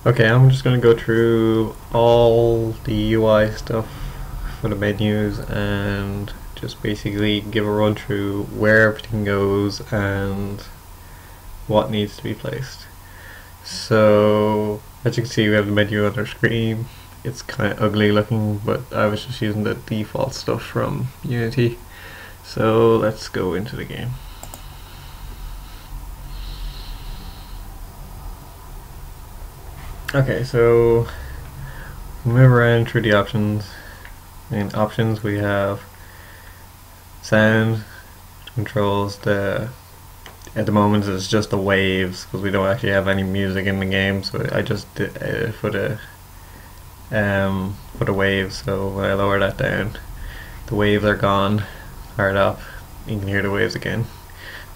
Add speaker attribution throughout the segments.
Speaker 1: Okay, I'm just going to go through all the UI stuff for the menus and just basically give a run through where everything goes and what needs to be placed. So as you can see, we have the menu on our screen. It's kind of ugly looking, but I was just using the default stuff from Unity. So let's go into the game. Okay, so move around through the options. In options we have sound, which controls at the moment it's just the waves because we don't actually have any music in the game, so I just did for the waves. So when I lower that down, the waves are gone, fired up, you can hear the waves again.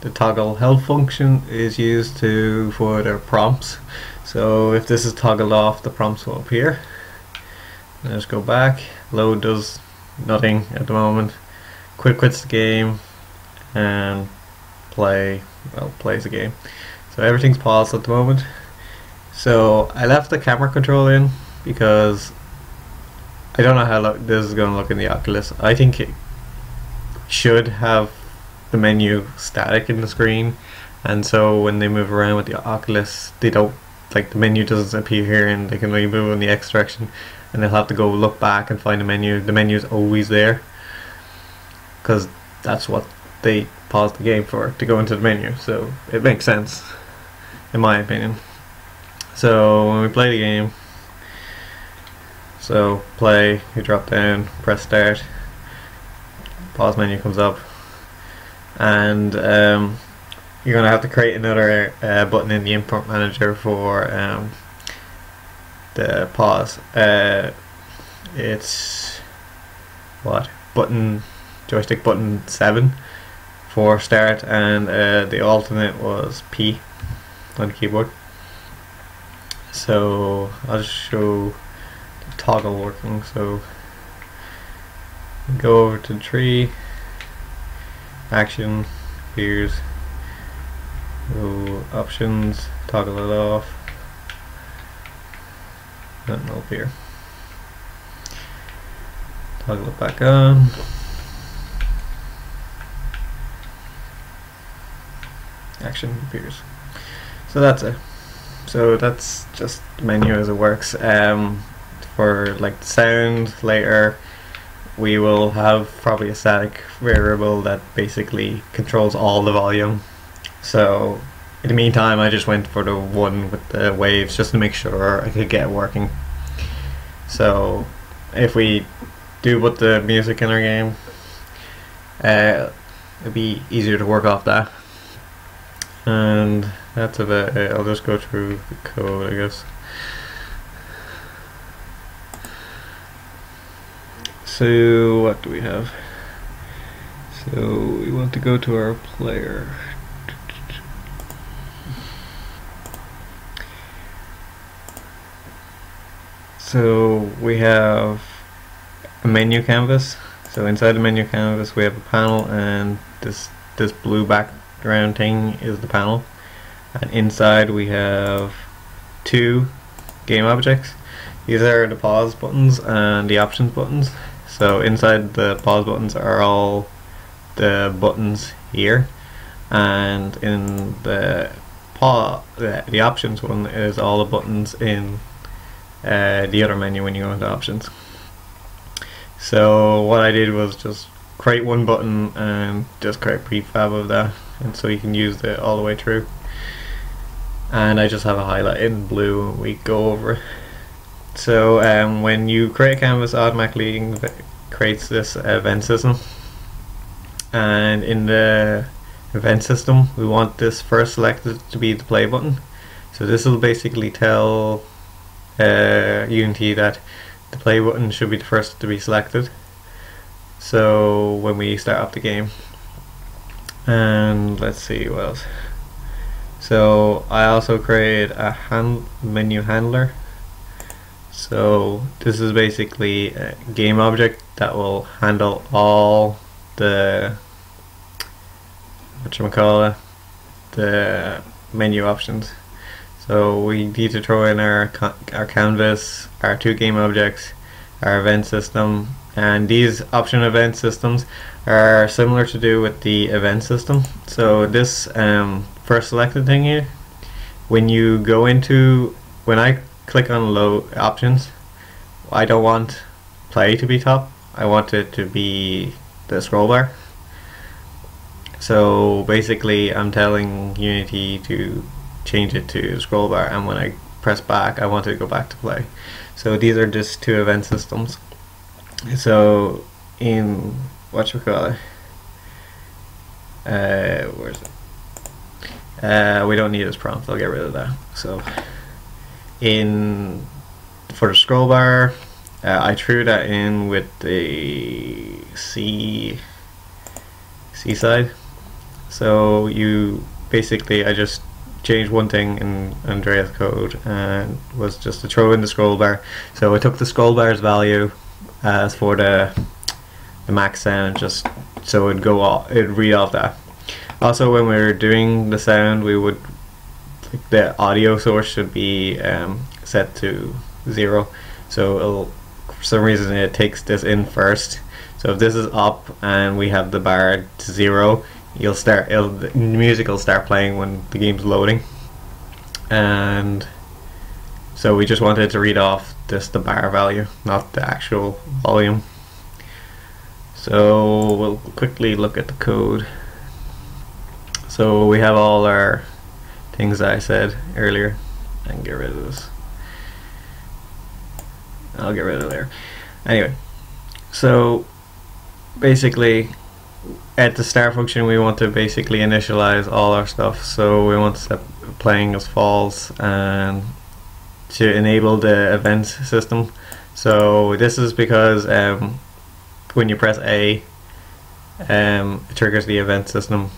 Speaker 1: The toggle health function is used for the prompts. So if this is toggled off, the prompts will appear. Let's go back. Load does nothing at the moment. Quits the game, and plays the game. So everything's paused at the moment. So I left the camera control in because I don't know how this is going to look in the Oculus. I think it should have the menu static in the screen, and so when they move around with the Oculus, they don't, like, the menu doesn't appear here and they can only move in the X direction, and they'll have to go look back and find the menu. The menu is always there because that's what they pause the game for, to go into the menu. So it makes sense in my opinion. So when we play the game, so play, you drop down, press start, pause menu comes up, and you're going to have to create another button in the import manager for the pause. It's joystick button 7 for start, and the alternate was P on the keyboard. So I'll just show the toggle working. So go over to the tree, action appears, go options, toggle it off, and it'll appear. Toggle it back on, action appears. So that's it. So that's just the menu as it works. For like the sound, later we will have probably a static variable that basically controls all the volume. So in the meantime, I just went for the one with the waves just to make sure I could get it working. So if we do put the music in our game, it'd be easier to work off that. And that's about it. I'll just go through the code, I guess. So what do we have? So we want to go to our player. So we have a menu canvas. So inside the menu canvas we have a panel, and this blue background thing is the panel. And inside we have 2 game objects. These are the pause buttons and the options buttons. So inside the pause buttons are all the buttons here, and in the options one is all the buttons in the other menu when you go into options. So what I did was just create one button and just create prefab of that, and so you can use it all the way through. And I just have a highlight in blue and we go over it. So when you create a canvas, automatically creates this event system, and in the event system we want this first selected to be the play button. So this will basically tell Unity that the play button should be the first to be selected, so when we start up the game. And let's see what else. So I also created a menu handler. So this is basically a game object that will handle all the the menu options. So we need to throw in our canvas, our 2 game objects, our event system, and these option event systems are similar to do with the event system. So this first selected thing here, when I click on low options, I don't want play to be top, I want it to be the scroll bar. So basically I'm telling Unity to change it to scroll bar, and when I press back I want it to go back to play. So these are just 2 event systems. So in whatchamacallit, where is it? We don't need this prompt, I'll get rid of that. So for the scroll bar, I threw that in with the C side. So I just changed one thing in Andrea's code, and was just to throw in the scroll bar. So I took the scroll bar's value as for the max sound, just so it'd read off that. Also, when we're doing the sound, the audio source should be set to 0. So for some reason it takes this in first. So if this is up and we have the bar to 0, the music will start playing when the game's loading. And so we just wanted to read off the bar value, not the actual volume. So we'll quickly look at the code. So we have all our things that I said earlier. I can get rid of this. I'll get rid of there. Anyway, so basically at the start function we want to basically initialize all our stuff. So we want to set playing as false and to enable the event system. So this is because when you press A, it triggers the event system.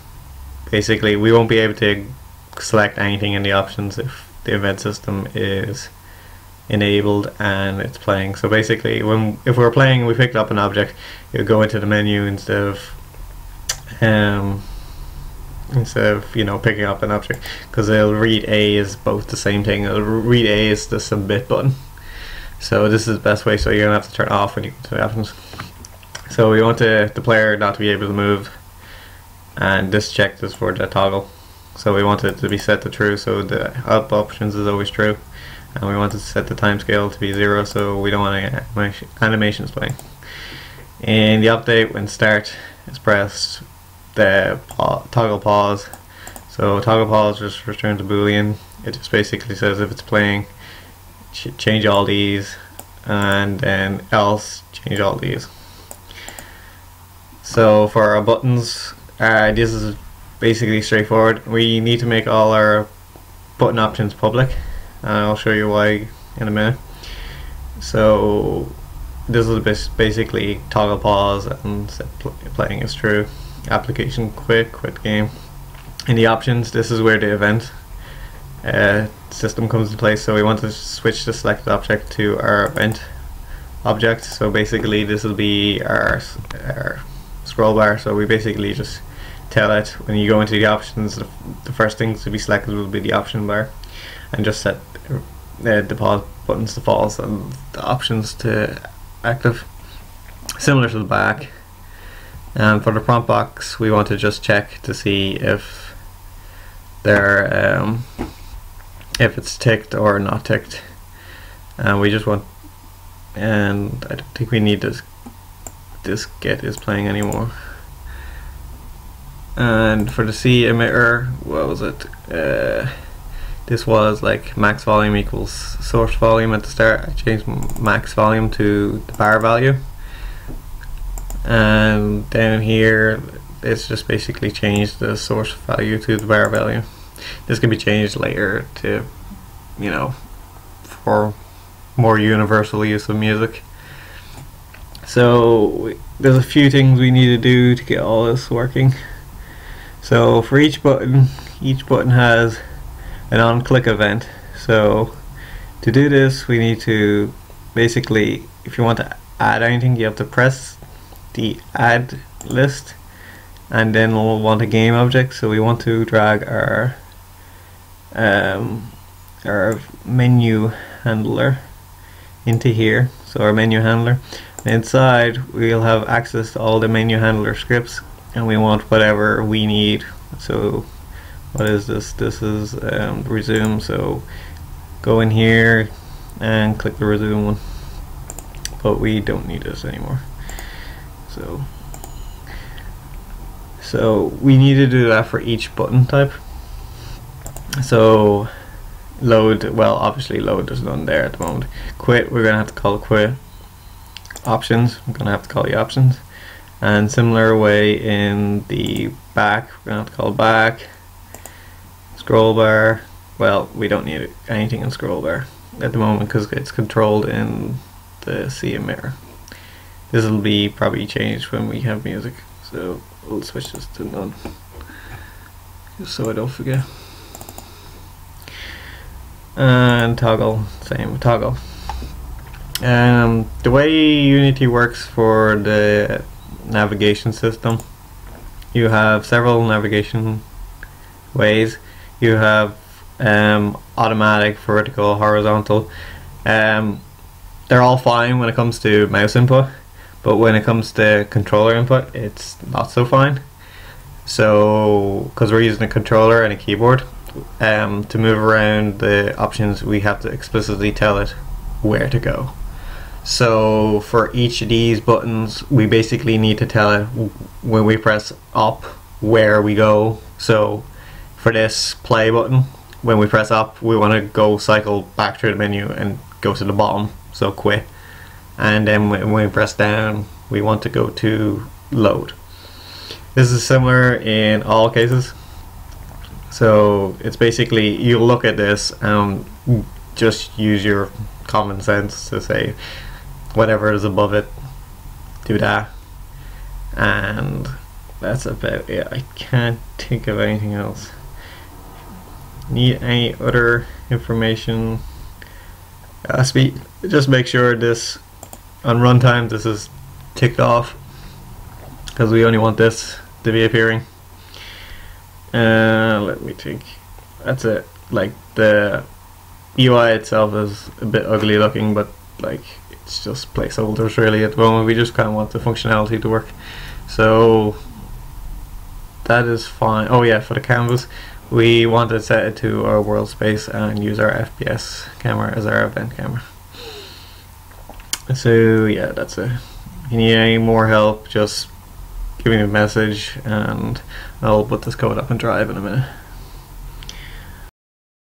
Speaker 1: Basically we won't be able to select anything in the options if the event system is enabled and it's playing. So basically if we're playing, we picked up an object, it would go into the menu instead of picking up an object, because it'll read A as both the same thing. It'll read A as the submit button. So this is the best way, so you're gonna have to turn it off when you go to the options. So we want the player not to be able to move, and this checked is for the toggle. So we want it to be set to true, so the up options is always true, and we want to set the time scale to be 0, so we don't want any animations playing. In the update, when start is pressed, the toggle pause. So toggle pause just returns a boolean. It just basically says if it's playing, change all these, and then else change all these. So for our buttons, this is basically straightforward. We need to make all our button options public, and I'll show you why in a minute. So this is basically toggle pause and set playing is true, application quit game. In the options, this is where the event system comes into place. So we want to switch the selected object to our event object. So basically this will be our scroll bar. So we basically just tell it when you go into the options, the first things to be selected will be the option bar, and just set the pause buttons to false and the options to active, similar to the back. And for the prompt box, we want to just check to see if if it's ticked or not ticked, and we just want, and I don't think we need this get is playing anymore. And for the C emitter, what was it? This was like max volume equals source volume at the start. I changed max volume to the bar value, and down here it's just basically changed the source value to the bar value. This can be changed later to, for more universal use of music. So there's a few things we need to do to get all this working. So for each button has an on-click event. So to do this, we need to basically, if you want to add anything, you have to press the add list, and then we'll want a game object. So we want to drag our our menu handler into here. So our menu handler. Inside we'll have access to all the menu handler scripts, and we want whatever we need. So what is this? This is resume. So go in here and click the resume one, but we don't need this anymore. So we need to do that for each button type. So load, well obviously load, there's none there at the moment. Quit, we're gonna have to call quit. Options, I'm gonna have to call the options. And similar way in the back, we're gonna have to call back. Scroll bar, well we don't need anything in scroll bar at the moment because it's controlled in the CM mirror. This will be probably changed when we have music, so we'll switch this to none just so I don't forget. And toggle, same toggle. The way Unity works for the navigation system, you have several navigation ways. You have automatic, vertical, horizontal. They're all fine when it comes to mouse input, but when it comes to controller input, it's not so fine. So, because we're using a controller and a keyboard, to move around the options, we have to explicitly tell it where to go. So for each of these buttons, we basically need to tell it when we press up where we go. So for this play button, when we press up, we want to go cycle back through the menu and go to the bottom, so quit. And then when we press down, we want to go to load. This is similar in all cases. So it's basically, you look at this and just use your common sense to say whatever is above it, do that. And that's about it. I can't think of anything else. Need any other information? Just make sure this on runtime this is ticked off, because we only want this to be appearing. Let me think. That's it. Like the UI itself is a bit ugly looking, but like it's just placeholders really at the moment. We just kind of want the functionality to work. So that is fine. Oh yeah, for the canvas, we want to set it to our world space and use our FPS camera as our event camera. So yeah, that's it. If you need any more help, just give me a message and I'll put this code up in Drive in a minute.